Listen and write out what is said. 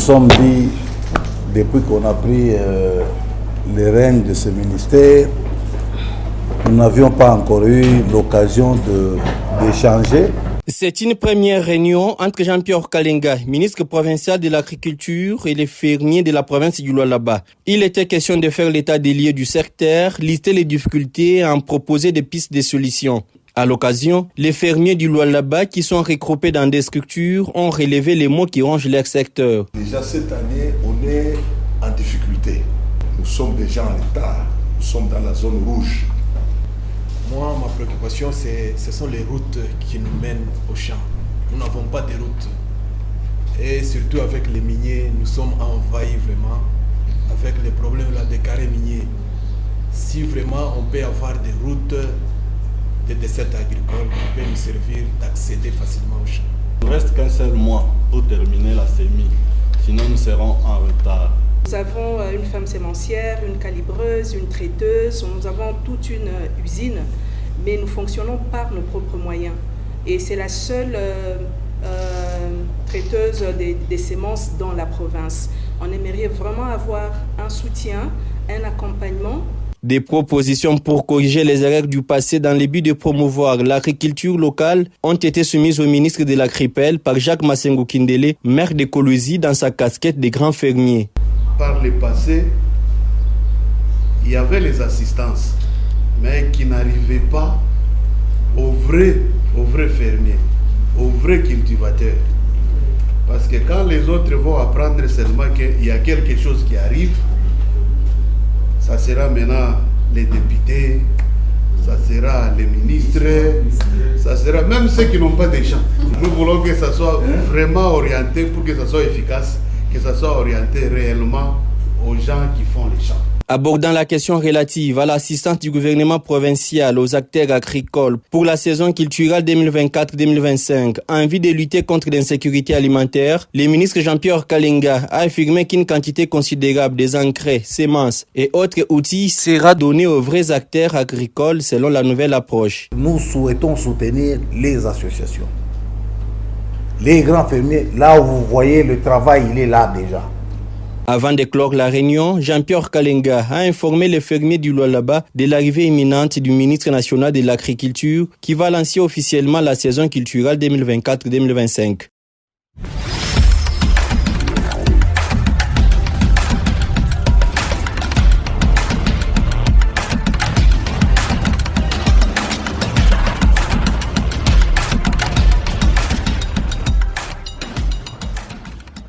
sommes dit, depuis qu'on a pris les rênes de ce ministère, nous n'avions pas encore eu l'occasion d'échanger. C'est une première réunion entre Jean-Pierre Kalenga, ministre provincial de l'Agriculture, et les fermiers de la province du Lualaba. Il était question de faire l'état des lieux du secteur, lister les difficultés et en proposer des pistes de solutions. À l'occasion, les fermiers du Lualaba qui sont regroupés dans des structures ont relevé les maux qui rongent leur secteur. Déjà cette année, on est en difficulté. Nous sommes déjà en retard. Nous sommes dans la zone rouge. Moi, ma préoccupation, ce sont les routes qui nous mènent au champ. Nous n'avons pas de routes. Et surtout avec les miniers, nous sommes envahis vraiment avec les problèmes là, des carrés miniers. Si vraiment on peut avoir des routes de dessert agricole qui peuvent nous servir d'accéder facilement au champ. Il ne reste qu'un seul mois pour terminer la semis. Sinon, nous serons en retard. Nous avons une femme sémencière, une calibreuse, une traiteuse, nous avons toute une usine, mais nous fonctionnons par nos propres moyens. Et c'est la seule traiteuse des semences dans la province. On aimerait vraiment avoir un soutien, un accompagnement. Des propositions pour corriger les erreurs du passé dans le but de promouvoir l'agriculture locale ont été soumises au ministre de l'Agripel par Jacques Massengo Kindele, maire de Kolosi, dans sa casquette de grand fermier. Par le passé, il y avait les assistances, mais qui n'arrivaient pas aux vrais fermiers, aux vrais cultivateurs. Parce que quand les autres vont apprendre seulement qu'il y a quelque chose qui arrive, ça sera maintenant les députés, ça sera les ministres, ça sera même ceux qui n'ont pas de champs. Nous voulons que ça soit vraiment orienté pour que ça soit efficace, que ça soit orienté réellement aux gens qui font les champs. Abordant la question relative à l'assistance du gouvernement provincial aux acteurs agricoles pour la saison culturelle 2024-2025, en vue de lutter contre l'insécurité alimentaire, le ministre Jean-Pierre Kalenga a affirmé qu'une quantité considérable des engrais, semences et autres outils sera donnée aux vrais acteurs agricoles selon la nouvelle approche. Nous souhaitons soutenir les associations. Les grands fermiers, là où vous voyez le travail, il est là déjà. Avant de clore la réunion, Jean-Pierre Kalenga a informé les fermiers du Lualaba de l'arrivée imminente du ministre national de l'Agriculture qui va lancer officiellement la saison culturelle 2024-2025.